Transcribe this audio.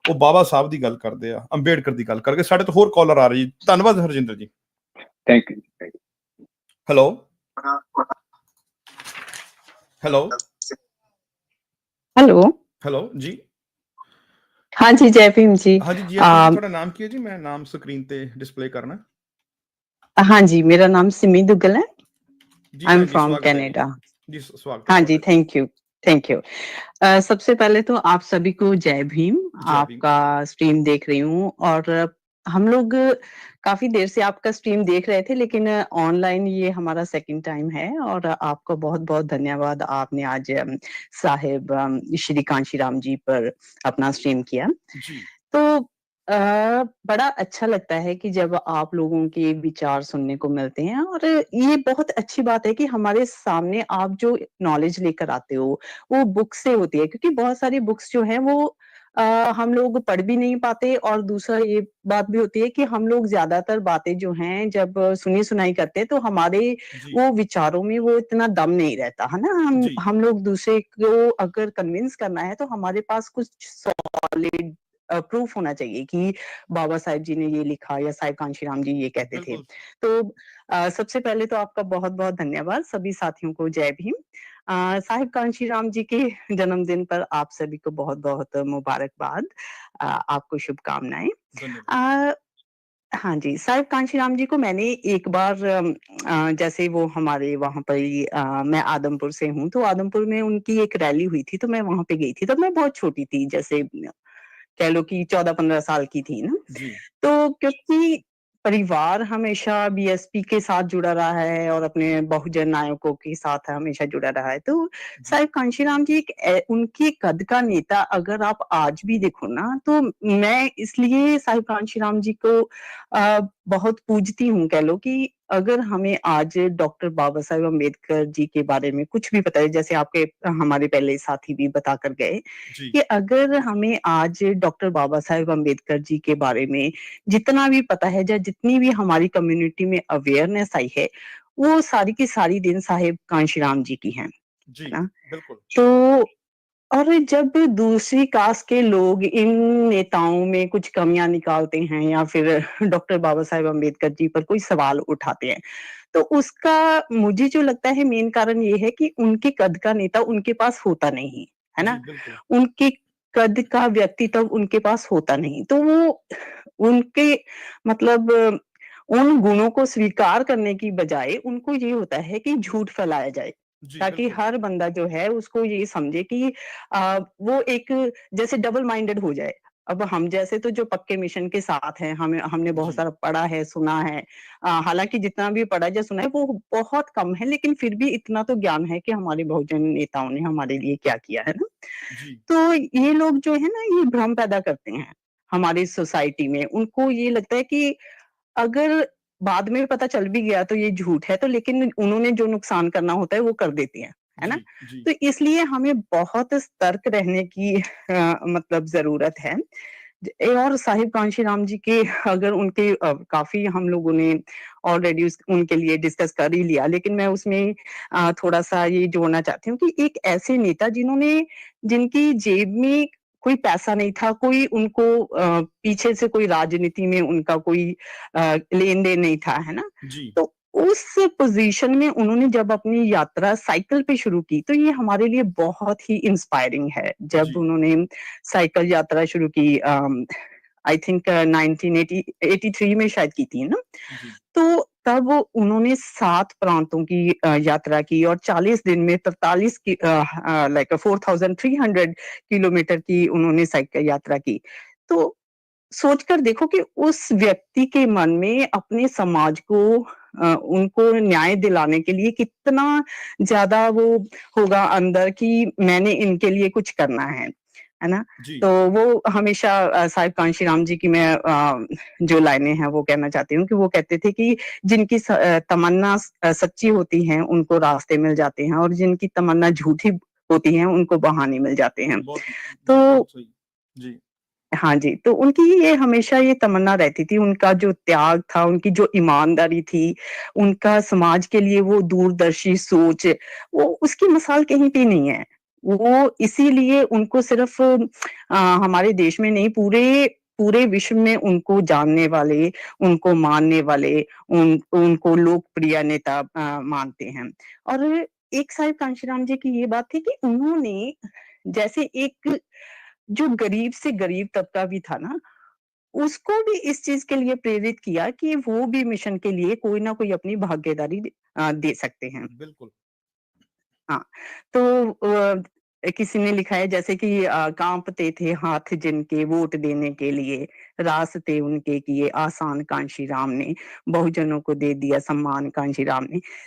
ਉਹ ਬਾਬਾ ਸਾਹਿਬ ਦੀ ਗੱਲ ਕਰਦੇ ਆ, ਅੰਬੇਡਕਰ ਦੀ ਗੱਲ ਕਰਕੇ। ਸਾਡੇ ਤੋਂ ਹੋਰ ਕਾਲਰ ਆ ਰਹੀ ਜੀ, ਧੰਨਵਾਦ Harjinder ji. Thank you. Hello hello hello hello जी। हाँ जी, जय भीम जी। हाँ जी, जय भीम जी। ਤੁਹਾਡਾ ਨਾਮ ਕੀ ਹੈ ਜੀ? ਮੈਂ ਨਾਮ ਸਕਰੀਨ ਤੇ ਡਿਸਪਲੇ ਕਰਨਾ। हाँ जी, मेरा नाम सिमी दुग्गल है। जी आई एम भैन जी, फ्रॉम स्वागत है कनाडा। जी, स्वागत है हाँ जी, ਤੁਹਾਡਾ जी। Thank you, thank you. सबसे पहले तो आप सभी को जय भीम। जय भीम। आपका स्ट्रीम देख रही हूँ और हम लोग काफी देर से आपका स्ट्रीम देख रहे थे, लेकिन ऑनलाइन ये हमारा सेकंड टाइम है और आपको बहुत-बहुत धन्यवाद। आपने आज साहिब श्री कांशीराम जी पर अपना स्ट्रीम किया। जी। तो बड़ा अच्छा लगता है कि जब आप लोगों के विचार सुनने को मिलते हैं और ये बहुत अच्छी बात है कि हमारे सामने आप जो नॉलेज लेकर आते हो, वो बुक से होती है, क्योंकि बहुत सारी बुक्स जो हैं वो हम लोग पढ़ भी नहीं पाते और दूसरा ये बात भी होती है कि हम लोग ज़्यादातर बातें जो हैं जब सुनी-सुनाई करते हैं, तो हमारे जी। वो विचारों में वो इतना दम नहीं रहता, है ना? जी। हम लोग दूसरे को अगर कन्विंस करना है, तो हमारे पास कुछ सॉलिड प्रूफ होना चाहिए कि बाबा साहेब जी ने ये लिखा या साहिब कांशीराम जी ये कहते थे। बिल्कुल। तो सबसे पहले तो आपका बहुत-बहुत धन्यवाद, सभी साथियों को जय भीम। साहिब कांशीराम जी के जन्मदिन पर आप सभी को बहुत-बहुत मुबारकबाद। आपको शुभकामनाएँ। धन्यवाद। हाँ जी, साहिब कांशीराम जी को मैंने एक बार जैसे वो हमारे वहाँ पर ही मैं आदमपुर से हूँ, तो आदमपुर में उनकी एक रैली हुई थी, तो मैं वहाँ पे गई थी। तब मैं बहुत छोटी थी, जैसे कह लो कि 14-15 साल की थी ना। जी। तो क्योंकि परिवार हमेशा बीएसपी के साथ जुड़ा रहा है और अपने बहुजन नायकों के साथ हमेशा जुड़ा रहा है, तो जी। साहिब कांशीराम जी एक उनके कद का नेता अगर आप आज भी देखो ना, तो मैं इसलिए साहिब कांशीराम जी को बहुत पूजती हूँ, कह लो कि अगर हमें आज डॉक्टर बाबा साहेब अम्बेडकर जी के बारे में कुछ भी पता है, जैसे आपके हमारे पहले साथी भी बता कर गए जी। कि अगर हमें आज डॉक्टर बाबा साहेब अम्बेडकर जी के बारे में जितना भी पता है या जितनी भी हमारी कम्युनिटी में अवेयरनेस आई है, वो सारी की सारी दिन साहिब कांशीराम जी की हैं, जी, है ना? बिल्कुल। तो और जब दूसरी कास्ट के लोग इन नेताओं में कुछ कमियाँ निकालते हैं या फिर डॉक्टर बाबा साहेब अम्बेडकर जी पर कोई सवाल उठाते हैं, तो उसका मुझे जो लगता है मेन कारण ये है कि उनके कद का नेता उनके पास होता नहीं, है जी, ना? बिल्कुल। उनके कद का व्यक्तित्व उनके पास होता नहीं, तो वो उनके मतलब उन गुणों को स्वीकार करने की बजाय उनको ये होता है कि झूठ फैलाया जाए, जी, ताकि बिल्कुल। हर बंदा जो है उसको ये समझे कि वो एक जैसे डबल माइंडेड हो जाए। अब हम जैसे तो जो पक्के मिशन के साथ हैं, हमने बहुत जी। सारा पढ़ा है, सुना है। हालाँकि जितना भी पढ़ा या सुना है वो बहुत कम है, लेकिन फिर भी इतना तो ज्ञान है कि हमारे बहुजन नेताओं ने हमारे लिए क्या किया, है ना? जी। तो ये लोग जो है ना, ये भ्रम पैदा करते हैं हमारी सोसाइटी में। उनको ये लगता है कि अगर बाद में पता चल भी गया तो ये झूठ है, तो लेकिन उन्होंने जो नुकसान करना होता है वो कर देते हैं, है ना? जी। जी। तो इसलिए हमें बहुत सतर्क रहने की मतलब ज़रूरत है। और साहिब कांशीराम जी के अगर उनके काफ़ी हम लोगों ने ऑलरेडी उनके लिए डिस्कस कर ही लिया, लेकिन मैं उसमें थोड़ा-सा ये जोड़ना चाहती हूँ कि एक ऐसे नेता जिनकी जेब में कोई पैसा नहीं था, कोई उनको पीछे से कोई राजनीति में उनका कोई लेन-देन नहीं था, है ना? जी। तो उस पोज़ीशन में उन्होंने जब अपनी यात्रा साइकिल पे शुरू की, तो ये हमारे लिए बहुत ही इंस्पायरिंग है। जब जी। उन्होंने साइकिल यात्रा शुरू की आई थिंक 1980 83 में शायद की थी ना? जी। तो तब उन्होंने 7 प्रांतों की यात्रा की और 40 दिन में 43 की लाइक 4300 किलोमीटर की उन्होंने साइकिल यात्रा की। तो सोचकर देखो कि उस व्यक्ति के मन में अपने समाज को उनको न्याय दिलाने के लिए कितना ज़्यादा वो होगा अंदर कि मैंने इनके लिए कुछ करना है ना? जी। तो वो हमेशा साहिब कांशीराम जी की मैं जो लाइनें हैं वो कहना चाहती हूँ कि वो कहते थे कि जिनकी तमन्ना सच्ची होती हैं, उनको रास्ते मिल जाते हैं और जिनकी तमन्ना झूठी होती हैं, उनको बहाने मिल जाते हैं। बहुत तो बहुत सही। जी। हाँ जी, तो उनकी ये हमेशा ये तमन्ना रहती थी, उनका जो त्याग था, उनकी जो ईमानदारी थी, उनका समाज के लिए वो दूरदर्शी सोच, वो उसकी मिसाल कहीं पे नहीं है। वो इसीलिए उनको सिर्फ़ हमारे देश में नहीं, पूरे पूरे विश्व में उनको जानने वाले, उनको मानने वाले, उनको लोकप्रिय नेता मानते हैं। और एक साहिब कांशीराम जी की ये बात थी कि उन्होंने जैसे एक जो गरीब से गरीब तबका भी था ना, उसको भी इस चीज़ के लिए प्रेरित किया कि वो भी मिशन के लिए कोई ना कोई अपनी भागीदारी दे सकते हैं। बिल्कुल। हाँ, तो किसी ने लिखा है जैसे कि काँपते थे हाथ जिनके वोट देने के लिए, रास्ते उनके किए आसान कांशीराम ने, बहुजनों को दे दिया सम्मान कांशीराम ने।